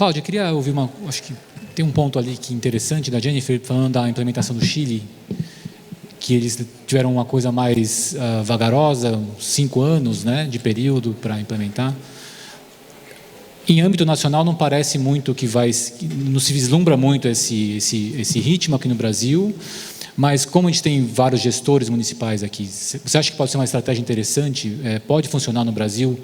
Cláudia, eu queria ouvir acho que tem um ponto ali que interessante da Jennifer, falando da implementação do Chile, que eles tiveram uma coisa mais vagarosa, 5 anos, né, de período para implementar. Em âmbito nacional, não parece muito não se vislumbra muito esse ritmo aqui no Brasil, mas como a gente tem vários gestores municipais aqui, você acha que pode ser uma estratégia interessante? Pode funcionar no Brasil?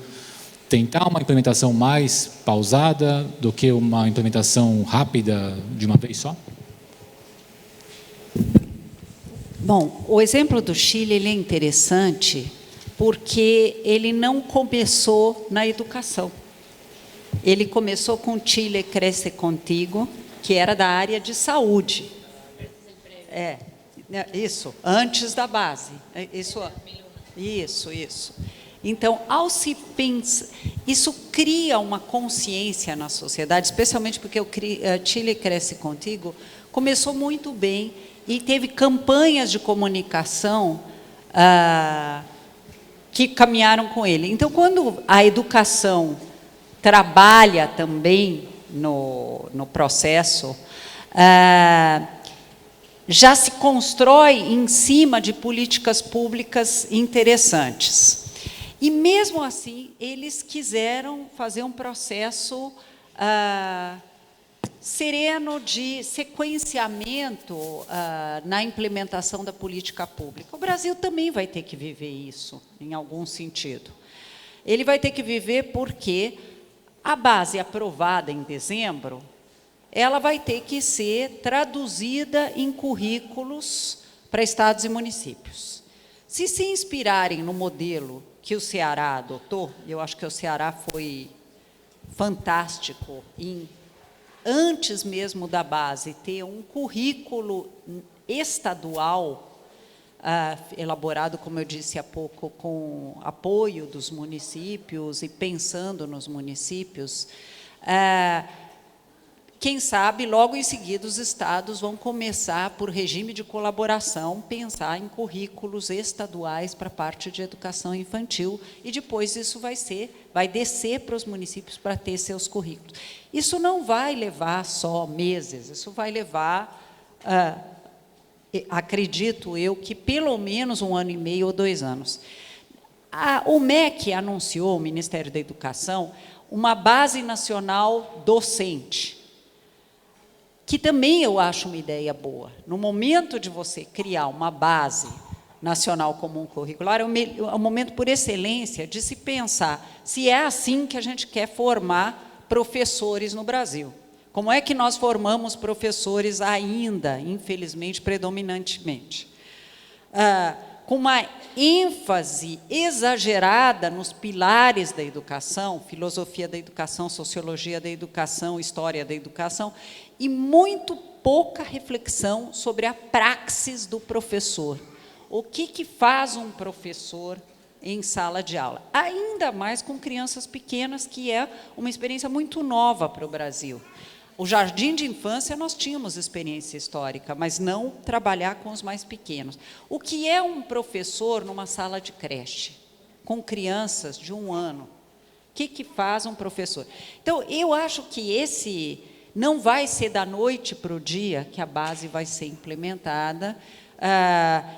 Tentar uma implementação mais pausada do que uma implementação rápida de uma vez só? Bom, o exemplo do Chile ele é interessante porque ele não começou na educação. Ele começou com Chile Cresce Contigo, que era da área de saúde. Isso, antes da base. Isso. Então, ao se pensar, isso cria uma consciência na sociedade, especialmente porque o Chile Cresce Contigo começou muito bem e teve campanhas de comunicação que caminharam com ele. Então, quando a educação trabalha também no processo, já se constrói em cima de políticas públicas interessantes. E, mesmo assim, eles quiseram fazer um processo sereno de sequenciamento na implementação da política pública. O Brasil também vai ter que viver isso, em algum sentido. Ele vai ter que viver porque a base aprovada em dezembro, ela vai ter que ser traduzida em currículos para estados e municípios. Se inspirarem no modelo que o Ceará adotou, eu acho que o Ceará foi fantástico em, antes mesmo da base, ter um currículo estadual, elaborado, como eu disse há pouco, com apoio dos municípios e pensando nos municípios. Quem sabe, logo em seguida, os estados vão começar, por regime de colaboração, pensar em currículos estaduais para a parte de educação infantil, e depois isso vai descer para os municípios para ter seus currículos. Isso não vai levar só meses, isso vai levar, acredito eu, que pelo menos 1 ano e meio ou 2 anos. O MEC anunciou, o Ministério da Educação, uma base nacional docente, que também eu acho uma ideia boa. No momento de você criar uma base nacional comum curricular, é o momento por excelência de se pensar se é assim que a gente quer formar professores no Brasil. Como é que nós formamos professores ainda, infelizmente, predominantemente? Com uma ênfase exagerada nos pilares da educação, filosofia da educação, sociologia da educação, história da educação, e muito pouca reflexão sobre a praxis do professor. O que faz um professor em sala de aula? Ainda mais com crianças pequenas, que é uma experiência muito nova para o Brasil. O jardim de infância, nós tínhamos experiência histórica, mas não trabalhar com os mais pequenos. O que é um professor numa sala de creche, com crianças de 1 ano? O que faz um professor? Então, eu acho que não vai ser da noite para o dia que a base vai ser implementada.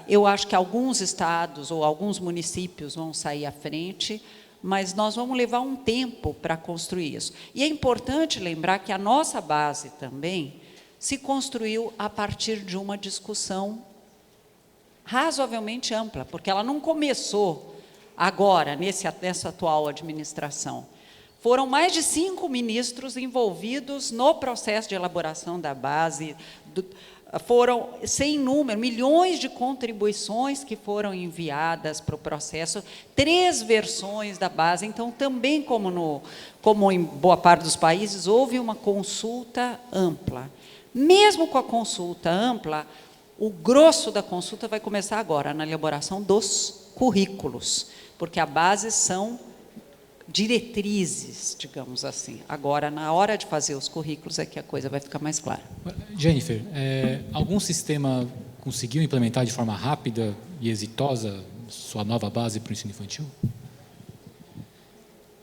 Eu acho que alguns estados ou alguns municípios vão sair à frente, mas nós vamos levar um tempo para construir isso. E é importante lembrar que a nossa base também se construiu a partir de uma discussão razoavelmente ampla, porque ela não começou agora, nessa atual administração. Foram mais de 5 ministros envolvidos no processo de elaboração da base, foram sem número, milhões de contribuições que foram enviadas para o processo, 3 versões da base. Então, também, como em boa parte dos países, houve uma consulta ampla. Mesmo com a consulta ampla, o grosso da consulta vai começar agora, na elaboração dos currículos, porque a base são diretrizes, digamos assim. Agora, na hora de fazer os currículos, é que a coisa vai ficar mais clara. Jennifer, algum sistema conseguiu implementar de forma rápida e exitosa sua nova base para o ensino infantil?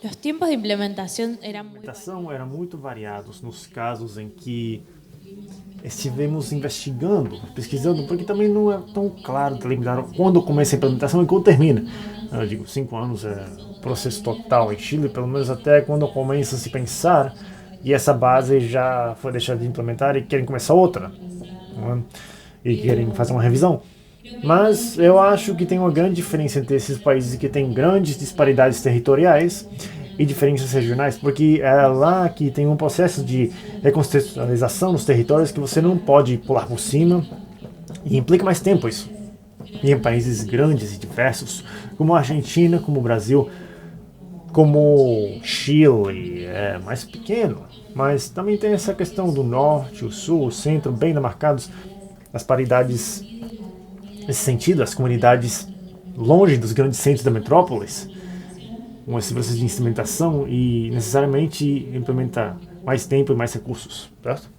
Los tiempos de implementación eran A muy implementação eram muito variados nos casos em que estivemos investigando, pesquisando, porque também não é tão claro delimitar quando começa a implementação e quando termina. Eu digo, 5 anos é o processo total em Chile, pelo menos até quando começa a se pensar e essa base já foi deixada de implementar e querem começar outra, não é? E querem fazer uma revisão. Mas eu acho que tem uma grande diferença entre esses países que têm grandes disparidades territoriais e diferenças regionais, porque é lá que tem um processo de recontextualização dos territórios que você não pode pular por cima e implica mais tempo isso. E em países grandes e diversos, como a Argentina, como o Brasil, como Chile, é mais pequeno, mas também tem essa questão do norte, o sul, o centro, bem demarcados, as paridades nesse sentido, as comunidades longe dos grandes centros da metrópolis, com esse processo de instrumentação e necessariamente implementar mais tempo e mais recursos, certo?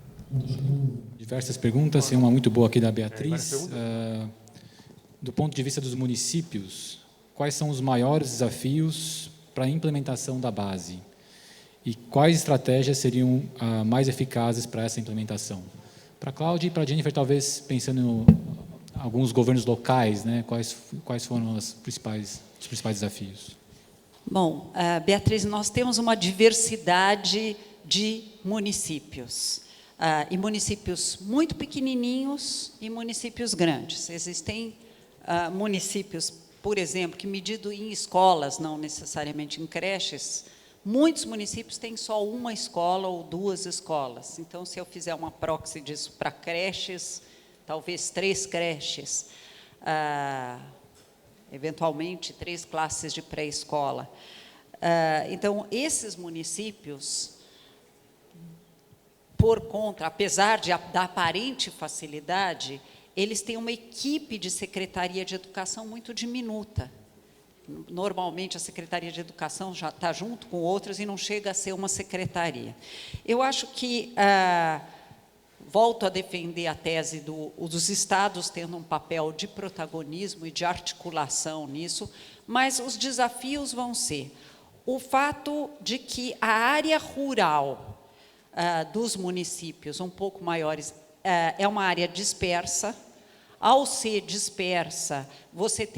Diversas perguntas, tem uma muito boa aqui da Beatriz. Do ponto de vista dos municípios, quais são os maiores desafios para a implementação da base? E quais estratégias seriam mais eficazes para essa implementação? Para a Cláudia e para a Jennifer, talvez pensando em alguns governos locais, né? Quais foram os principais desafios? Bom, Beatriz, nós temos uma diversidade de municípios. E municípios muito pequenininhos e municípios grandes. Existem municípios, por exemplo, que medido em escolas, não necessariamente em creches, muitos municípios têm só uma escola ou 2 escolas. Então, se eu fizer uma proxy disso para creches, talvez 3 creches, eventualmente 3 classes de pré-escola. Então, esses municípios, por conta, apesar da aparente facilidade, eles têm uma equipe de secretaria de educação muito diminuta. Normalmente, a Secretaria de Educação já está junto com outras e não chega a ser uma secretaria. Eu acho que, volto a defender a tese dos estados tendo um papel de protagonismo e de articulação nisso, mas os desafios vão ser o fato de que a área rural dos municípios um pouco maiores é uma área dispersa. Ao ser dispersa, você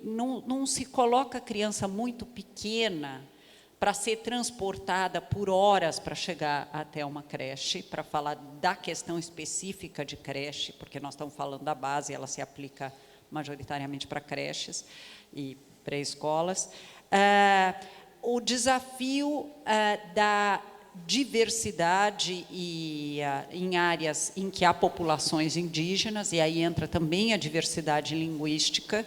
não se coloca a criança muito pequena para ser transportada por horas para chegar até uma creche, para falar da questão específica de creche, porque nós estamos falando da base, ela se aplica majoritariamente para creches e pré-escolas. O desafio da diversidade e em áreas em que há populações indígenas, e aí entra também a diversidade linguística,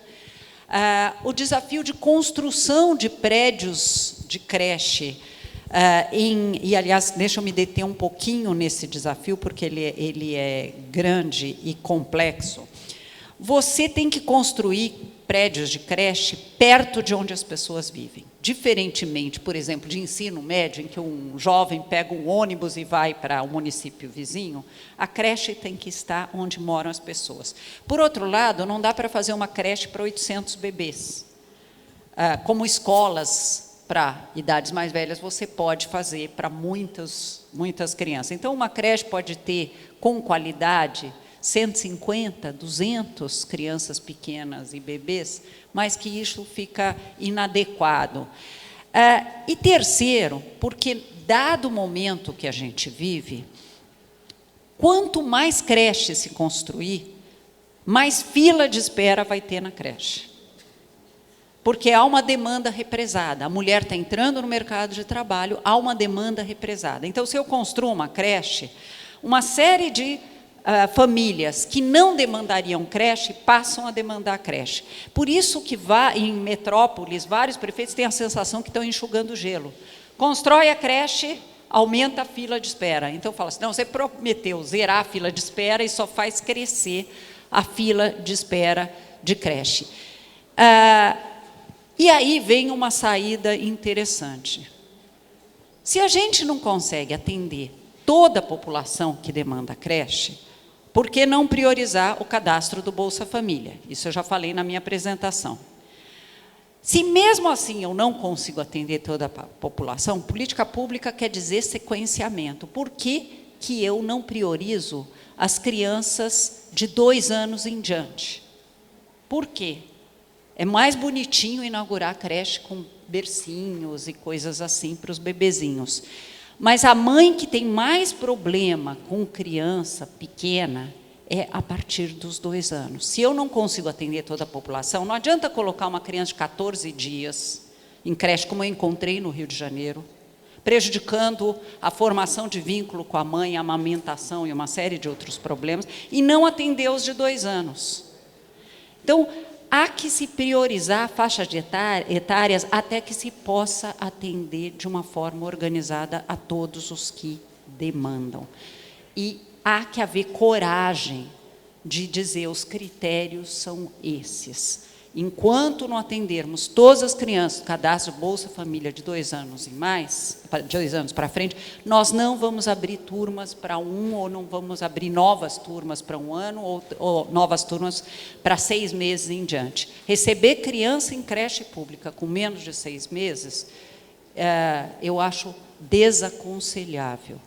o desafio de construção de prédios de creche, e, aliás, deixa eu me deter um pouquinho nesse desafio, porque ele é grande e complexo. Você tem que construir prédios de creche perto de onde as pessoas vivem. Diferentemente, por exemplo, de ensino médio, em que um jovem pega um ônibus e vai para o município vizinho, a creche tem que estar onde moram as pessoas. Por outro lado, não dá para fazer uma creche para 800 bebês. Como escolas para idades mais velhas, você pode fazer para muitas crianças. Então, uma creche pode ter, com qualidade, 150, 200 crianças pequenas e bebês, mas que isso fica inadequado. E terceiro, porque, dado o momento que a gente vive, quanto mais creche se construir, mais fila de espera vai ter na creche. Porque há uma demanda represada. A mulher está entrando no mercado de trabalho, há uma demanda represada. Então, se eu construo uma creche, uma série de famílias que não demandariam creche, passam a demandar creche. Por isso que em metrópoles, vários prefeitos têm a sensação que estão enxugando gelo. Constrói a creche, aumenta a fila de espera. Então, fala assim, não, você prometeu zerar a fila de espera e só faz crescer a fila de espera de creche. E aí vem uma saída interessante. Se a gente não consegue atender toda a população que demanda creche, por que não priorizar o cadastro do Bolsa Família? Isso eu já falei na minha apresentação. Se mesmo assim eu não consigo atender toda a população, política pública quer dizer sequenciamento. Por que que eu não priorizo as crianças de 2 anos em diante? Por quê? É mais bonitinho inaugurar creche com bercinhos e coisas assim para os bebezinhos. Mas a mãe que tem mais problema com criança pequena é a partir dos 2 anos. Se eu não consigo atender toda a população, não adianta colocar uma criança de 14 dias em creche, como eu encontrei no Rio de Janeiro, prejudicando a formação de vínculo com a mãe, a amamentação e uma série de outros problemas, e não atender os de 2 anos. Então, há que se priorizar faixas etárias até que se possa atender de uma forma organizada a todos os que demandam. E há que haver coragem de dizer os critérios são esses. Enquanto não atendermos todas as crianças do cadastro Bolsa Família de 2 anos e mais, de 2 anos para frente, nós não vamos abrir turmas para ou não vamos abrir novas turmas para 1 ano, ou novas turmas para 6 meses em diante. Receber criança em creche pública com menos de 6 meses, eu acho desaconselhável.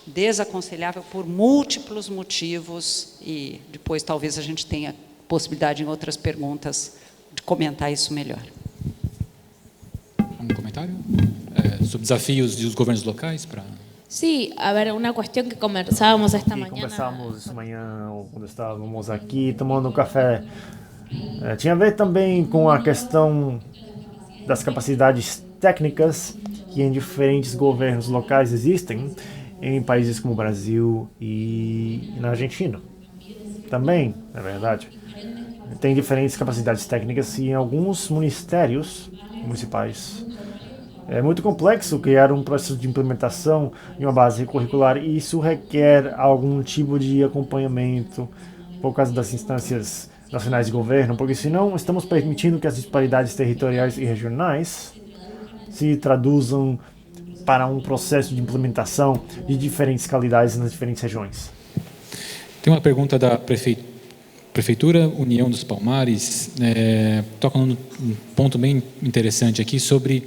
Desaconselhável por múltiplos motivos, e depois talvez a gente tenha possibilidade em outras perguntas de comentar isso melhor. Um comentário? Sobre desafios dos governos locais para... Sí, a ver, una cuestión que conversábamos esta mañana. Conversávamos essa manhã, quando estávamos aqui tomando café. Tinha a ver também com a questão das capacidades técnicas que em diferentes governos locais existem, em países como o Brasil e na Argentina. Também, na verdade, tem diferentes capacidades técnicas e em alguns ministérios municipais é muito complexo criar um processo de implementação de uma base curricular, e isso requer algum tipo de acompanhamento por causa das instâncias nacionais de governo, porque senão estamos permitindo que as disparidades territoriais e regionais se traduzam para um processo de implementação de diferentes qualidades nas diferentes regiões. Tem uma pergunta da Prefeitura União dos Palmares, toca num ponto bem interessante aqui sobre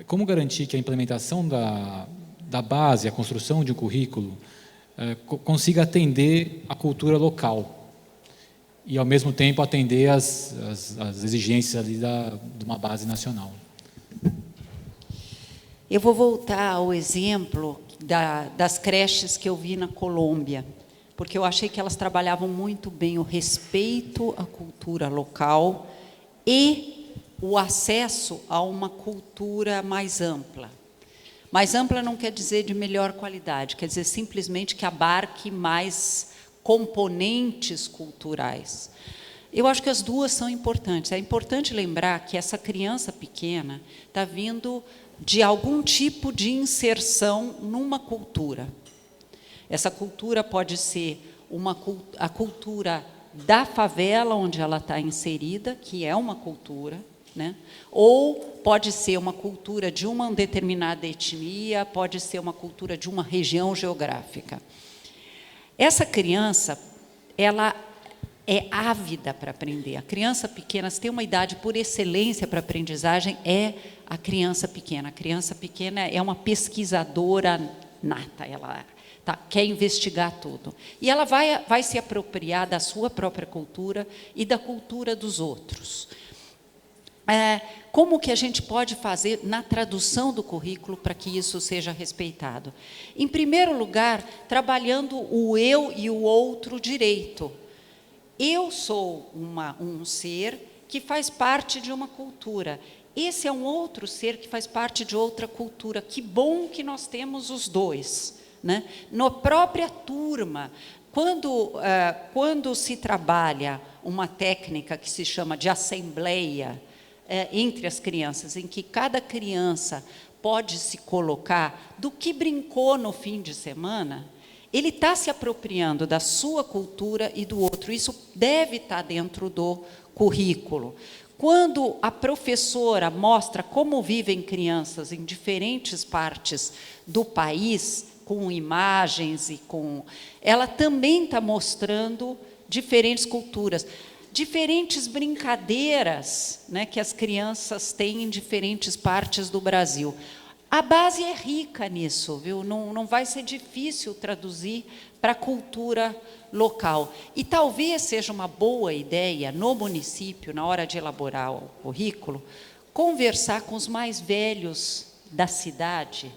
como garantir que a implementação da base, a construção de um currículo, consiga atender a cultura local e, ao mesmo tempo, atender as exigências ali de uma base nacional. Eu vou voltar ao exemplo das creches que eu vi na Colômbia, porque eu achei que elas trabalhavam muito bem o respeito à cultura local e o acesso a uma cultura mais ampla. Mais ampla não quer dizer de melhor qualidade, quer dizer simplesmente que abarque mais componentes culturais. Eu acho que as duas são importantes. É importante lembrar que essa criança pequena está vindo de algum tipo de inserção numa cultura. Essa cultura pode ser a cultura da favela onde ela está inserida, que é uma cultura, né? Ou pode ser uma cultura de uma determinada etnia, pode ser uma cultura de uma região geográfica. Essa criança, ela é ávida para aprender. A criança pequena, se tem uma idade por excelência para aprendizagem, é a criança pequena. A criança pequena é uma pesquisadora nata, ela quer investigar tudo. E ela vai se apropriar da sua própria cultura e da cultura dos outros. Como que a gente pode fazer na tradução do currículo para que isso seja respeitado? Em primeiro lugar, trabalhando o eu e o outro direito. Eu sou um ser que faz parte de uma cultura. Esse é um outro ser que faz parte de outra cultura. Que bom que nós temos os dois, né? Na própria turma, quando se trabalha uma técnica que se chama de assembleia entre as crianças, em que cada criança pode se colocar do que brincou no fim de semana, ele está se apropriando da sua cultura e do outro. Isso deve estar dentro do currículo. Quando a professora mostra como vivem crianças em diferentes partes do país, com imagens ela também está mostrando diferentes culturas. diferentes brincadeiras, né, que as crianças têm em diferentes partes do Brasil. A base é rica nisso, viu? Não vai ser difícil traduzir para a cultura local. E talvez seja uma boa ideia, no município, na hora de elaborar o currículo, conversar com os mais velhos da cidade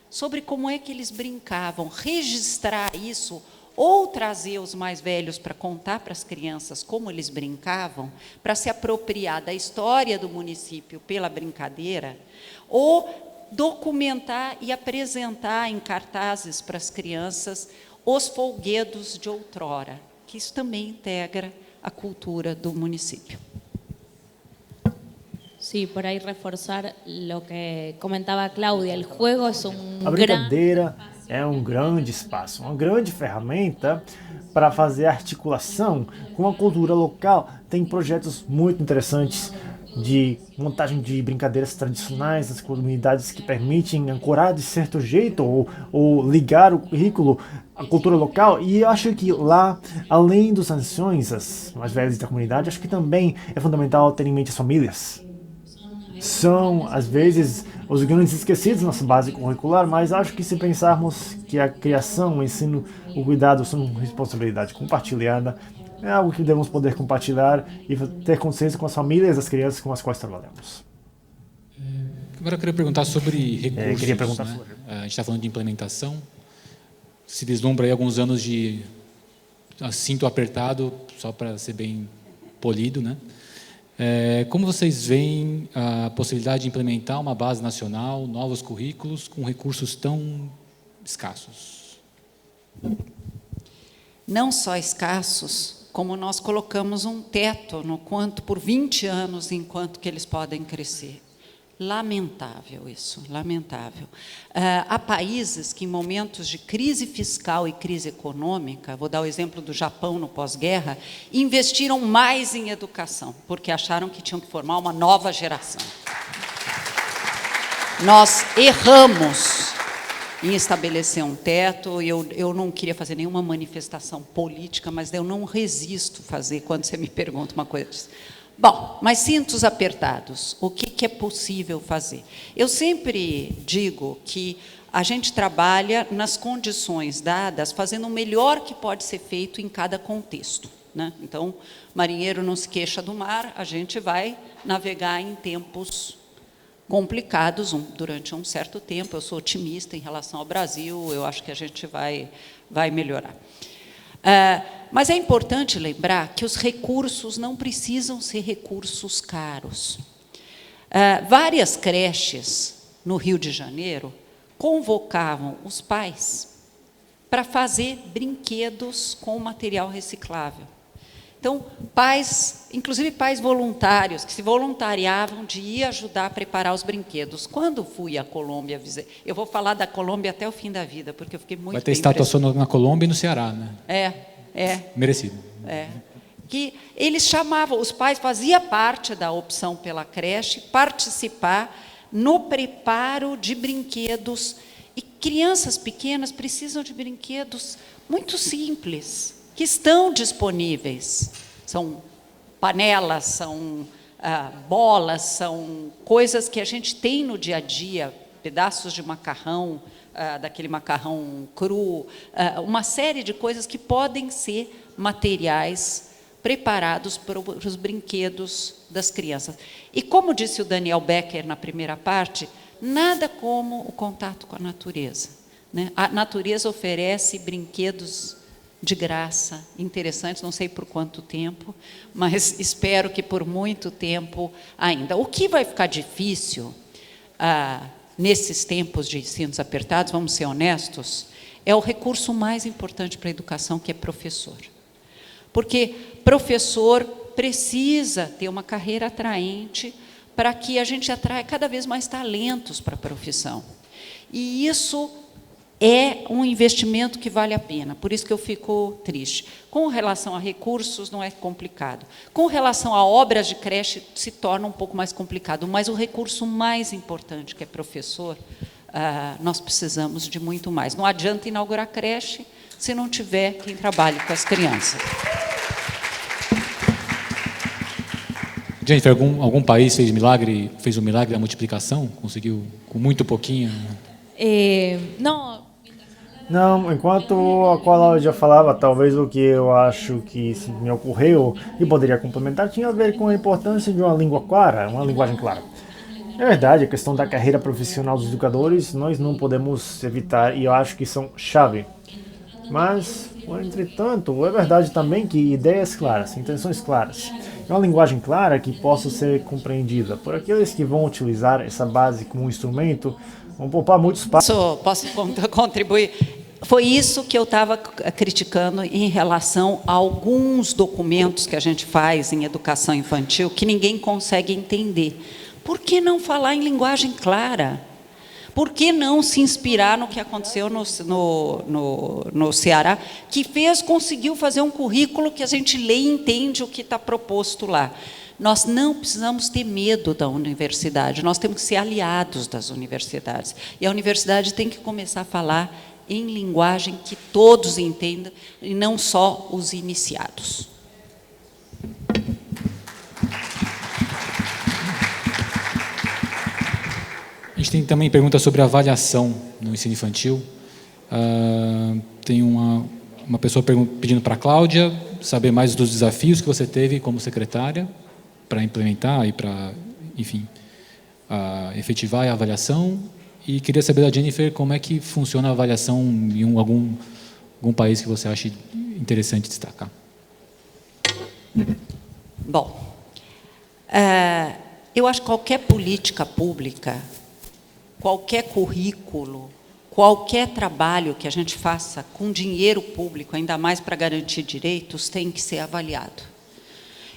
sobre como é que eles brincavam, registrar isso, ou trazer os mais velhos para contar para as crianças como eles brincavam, para se apropriar da história do município pela brincadeira, ou documentar e apresentar em cartazes para as crianças os folguedos de outrora, que isso também integra a cultura do município. Sí, por ahí reforzar lo que comentaba Claudia, el juego es A un gran... brincadeira é um grande espaço, uma grande ferramenta para fazer articulação com a cultura local. Tem projetos muito interessantes de montagem de brincadeiras tradicionais das comunidades que permitem ancorar de certo jeito ou ligar o currículo à cultura local. E eu acho que lá, além dos anciões, as mais velhas da comunidade, acho que também é fundamental ter em mente as famílias. São, às vezes, os grandes esquecidos na nossa base curricular, mas acho que se pensarmos que a criação, o ensino, o cuidado são responsabilidade compartilhada, é algo que devemos poder compartilhar e ter consciência com as famílias das crianças com as quais trabalhamos. Agora eu queria perguntar sobre recursos. Queria perguntar né? sobre. A gente está falando de implementação. Se deslumbra aí alguns anos de cinto apertado, só para ser bem polido, né? Como vocês veem a possibilidade de implementar uma base nacional, novos currículos, com recursos tão escassos? Não só escassos, como nós colocamos um teto no quanto por 20 anos, enquanto que eles podem crescer. Lamentável isso, lamentável. Há países que, em momentos de crise fiscal e crise econômica, vou dar o exemplo do Japão no pós-guerra, investiram mais em educação, porque acharam que tinham que formar uma nova geração. Nós erramos em estabelecer um teto. Eu não queria fazer nenhuma manifestação política, mas eu não resisto a fazer quando você me pergunta uma coisa disso. Bom, mas cintos apertados, o que é possível fazer? Eu sempre digo que a gente trabalha nas condições dadas, fazendo o melhor que pode ser feito em cada contexto, né? Então, marinheiro não se queixa do mar, a gente vai navegar em tempos complicados durante um certo tempo. Eu sou otimista em relação ao Brasil, eu acho que a gente vai melhorar. Mas é importante lembrar que os recursos não precisam ser recursos caros. Várias creches no Rio de Janeiro convocavam os pais para fazer brinquedos com material reciclável. Então, pais, inclusive pais voluntários, que se voluntariavam de ir ajudar a preparar os brinquedos. Quando fui à Colômbia, eu vou falar da Colômbia até o fim da vida, porque eu fiquei muito Vai ter estátua só na Colômbia e no Ceará, né? Merecido. Que eles chamavam, os pais faziam parte da opção pela creche, participar no preparo de brinquedos. E crianças pequenas precisam de brinquedos muito simples, que estão disponíveis. São panelas, são bolas, são coisas que a gente tem no dia a dia, pedaços de macarrão, daquele macarrão cru, uma série de coisas que podem ser materiais preparados para os brinquedos das crianças. E como disse o Daniel Becker na primeira parte, nada como o contato com a natureza, né? A natureza oferece brinquedos de graça, interessantes, não sei por quanto tempo, mas espero que por muito tempo ainda. O que vai ficar difícil nesses tempos de cintos apertados, vamos ser honestos, é o recurso mais importante para a educação, que é professor. Porque professor precisa ter uma carreira atraente para que a gente atraia cada vez mais talentos para a profissão. E isso é um investimento que vale a pena, por isso que eu fico triste. Com relação a recursos, não é complicado. Com relação a obras de creche, se torna um pouco mais complicado, mas o recurso mais importante, que é professor, nós precisamos de muito mais. Não adianta inaugurar creche se não tiver quem trabalhe com as crianças. Jennifer, algum país fez o milagre da multiplicação? Conseguiu com muito pouquinho? No, Não, enquanto a Cláudia falava, talvez o que eu acho que me ocorreu e poderia complementar tinha a ver com a importância de uma língua clara, uma linguagem clara. É verdade, a questão da carreira profissional dos educadores nós não podemos evitar e eu acho que são chave. Mas, entretanto, é verdade também que ideias claras, intenções claras, é uma linguagem clara que possa ser compreendida por aqueles que vão utilizar essa base como instrumento, vão poupar muito espaço. Posso contribuir? Foi isso que eu estava criticando em relação a alguns documentos que a gente faz em educação infantil que ninguém consegue entender. Por que não falar em linguagem clara? Por que não se inspirar no que aconteceu no Ceará, que conseguiu fazer um currículo que a gente lê e entende o que está proposto lá? Nós não precisamos ter medo da universidade, nós temos que ser aliados das universidades. E a universidade tem que começar a falar em linguagem que todos entendam, e não só os iniciados. A gente tem também perguntas sobre avaliação no ensino infantil. Tem uma pessoa pedindo para a Cláudia saber mais dos desafios que você teve como secretária para implementar e para, enfim, efetivar a avaliação. E queria saber da Jennifer como é que funciona a avaliação em algum país que você acha interessante destacar. Bom, eu acho que qualquer política pública, qualquer currículo, qualquer trabalho que a gente faça com dinheiro público, ainda mais para garantir direitos, tem que ser avaliado.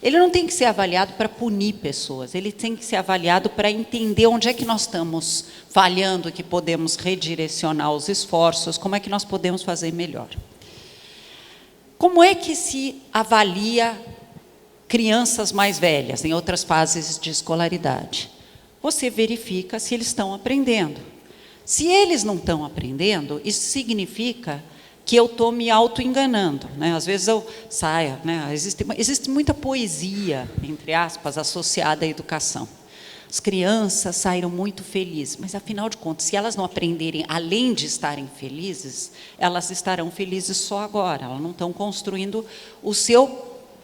Ele não tem que ser avaliado para punir pessoas, ele tem que ser avaliado para entender onde é que nós estamos falhando, que podemos redirecionar os esforços, como é que nós podemos fazer melhor. Como é que se avalia crianças mais velhas, em outras fases de escolaridade? Você verifica se eles estão aprendendo. Se eles não estão aprendendo, isso significa que eu estou me auto-enganando, né? Às vezes eu saio, né? Existe muita poesia, entre aspas, associada à educação. As crianças saíram muito felizes, mas, afinal de contas, se elas não aprenderem, além de estarem felizes, elas estarão felizes só agora, elas não estão construindo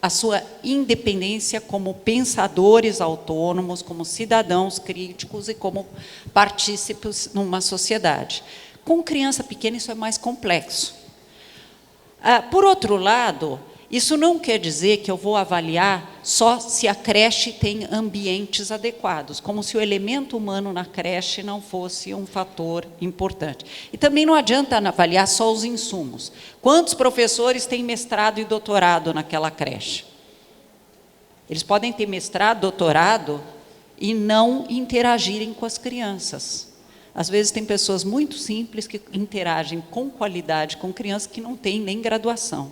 a sua independência como pensadores autônomos, como cidadãos críticos e como partícipes numa sociedade. Com criança pequena, isso é mais complexo. Por outro lado, isso não quer dizer que eu vou avaliar só se a creche tem ambientes adequados, como se o elemento humano na creche não fosse um fator importante. E também não adianta avaliar só os insumos. Quantos professores têm mestrado e doutorado naquela creche? Eles podem ter mestrado, doutorado e não interagirem com as crianças. Às vezes tem pessoas muito simples que interagem com qualidade com crianças que não têm nem graduação.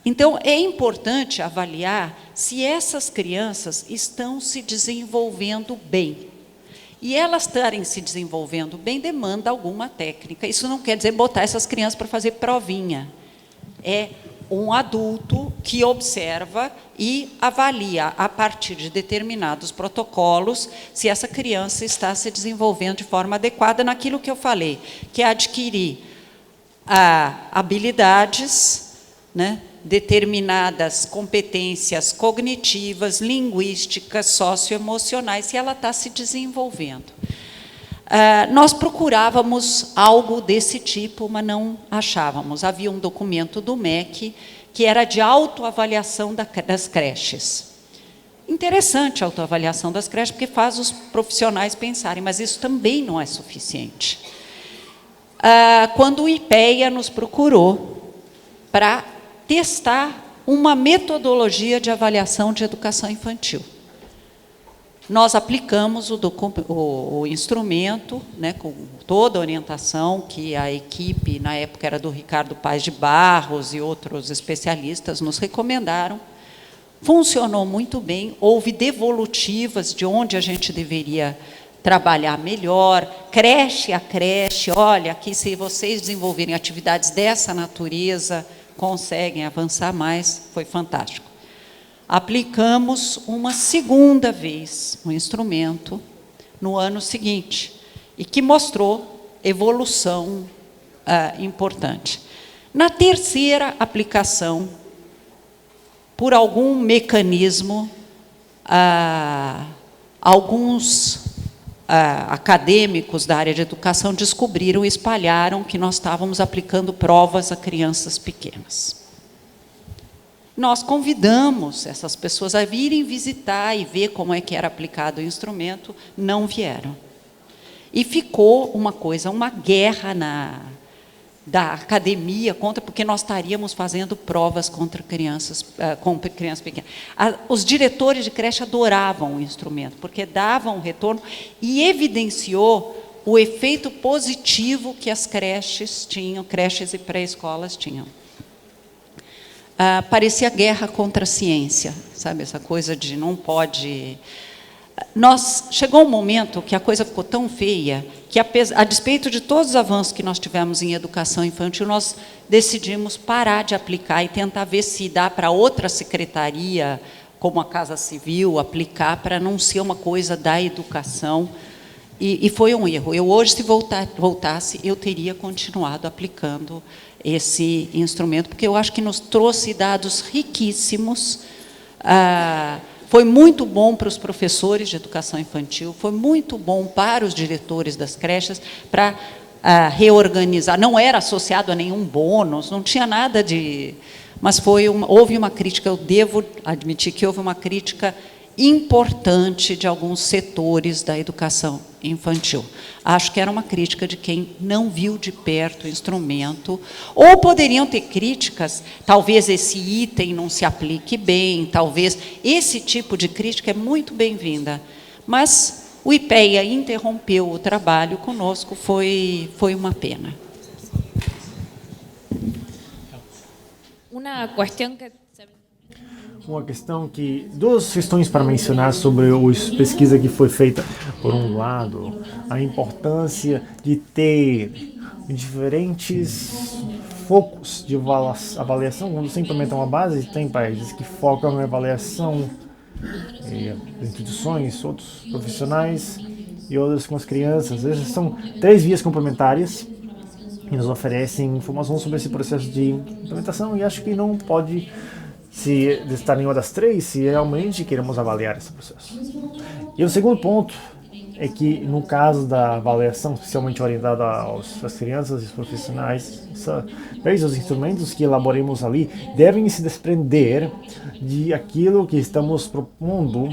Então, é importante avaliar se essas crianças estão se desenvolvendo bem. E elas estarem se desenvolvendo bem demanda alguma técnica. Isso não quer dizer botar essas crianças para fazer provinha. É um adulto que observa e avalia, a partir de determinados protocolos, se essa criança está se desenvolvendo de forma adequada naquilo que eu falei, que é adquirir habilidades, né, determinadas competências cognitivas, linguísticas, socioemocionais, se ela está se desenvolvendo. Nós procurávamos algo desse tipo, mas não achávamos. Havia um documento do MEC que era de autoavaliação das creches. Interessante a autoavaliação das creches, porque faz os profissionais pensarem, mas isso também não é suficiente. Quando o IPEA nos procurou para testar uma metodologia de avaliação de educação infantil. Nós aplicamos o instrumento, né, com toda a orientação que a equipe, na época era do Ricardo Paes de Barros e outros especialistas, nos recomendaram. Funcionou muito bem, houve devolutivas de onde a gente deveria trabalhar melhor, creche a creche, olha, aqui se vocês desenvolverem atividades dessa natureza, conseguem avançar mais, foi fantástico. aplicamos uma segunda vez o instrumento no ano seguinte, e que mostrou evolução importante. Na terceira aplicação, por algum mecanismo, alguns acadêmicos da área de educação descobriram e espalharam que nós estávamos aplicando provas a crianças pequenas. Nós convidamos essas pessoas a virem visitar e ver como é que era aplicado o instrumento, não vieram. E ficou uma coisa, uma guerra da academia contra, porque nós estaríamos fazendo provas contra crianças, com crianças pequenas. Os diretores de creche adoravam o instrumento, porque davam um retorno e evidenciou o efeito positivo que as creches tinham, creches e pré-escolas tinham. Parecia guerra contra a ciência, sabe, essa coisa de não pode... Chegou um momento que a coisa ficou tão feia que, a despeito de todos os avanços que nós tivemos em educação infantil, nós decidimos parar de aplicar e tentar ver se dá para outra secretaria, como a Casa Civil, aplicar para não ser uma coisa da educação. E foi um erro. Eu hoje, se voltasse, eu teria continuado aplicando esse instrumento, porque eu acho que nos trouxe dados riquíssimos. Foi muito bom para os professores de educação infantil, foi muito bom para os diretores das creches, para reorganizar. Não era associado a nenhum bônus, não tinha nada de... Mas houve uma crítica, eu devo admitir que houve uma crítica importante de alguns setores da educação infantil. Acho que era uma crítica de quem não viu de perto o instrumento, ou poderiam ter críticas, talvez esse item não se aplique bem, talvez esse tipo de crítica é muito bem-vinda, mas o IPEA interrompeu o trabalho conosco, foi uma pena. Uma questão duas questões para mencionar sobre a pesquisa que foi feita. Por um lado, a importância de ter diferentes focos de avaliação. Quando você implementa uma base, tem países que focam na avaliação, instituições, outros profissionais e outros com as crianças. Essas são 3 vias complementares que nos oferecem informação sobre esse processo de implementação, e acho que não pode se estar nenhuma das 3, se realmente queremos avaliar esse processo. E o segundo ponto é que, no caso da avaliação, especialmente orientada às crianças e aos profissionais, os instrumentos que elaboremos ali devem se desprender de aquilo que estamos propondo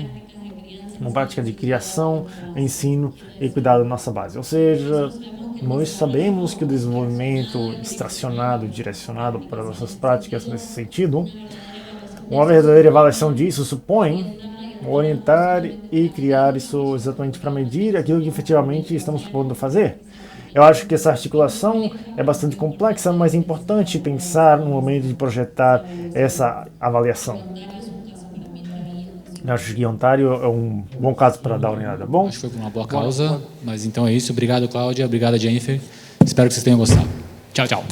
uma prática de criação, ensino e cuidado da nossa base. Ou seja, nós sabemos que o desenvolvimento extracionado, direcionado para nossas práticas nesse sentido, uma verdadeira avaliação disso supõe orientar e criar isso exatamente para medir aquilo que efetivamente estamos propondo fazer. Eu acho que essa articulação é bastante complexa, mas é importante pensar no momento de projetar essa avaliação. Eu acho que Ontário é um bom caso para dar uma olhada. Bom? Acho que foi por uma boa causa, mas então é isso. Obrigado, Cláudia. Obrigado, Jennifer. Espero que vocês tenham gostado. Tchau, tchau.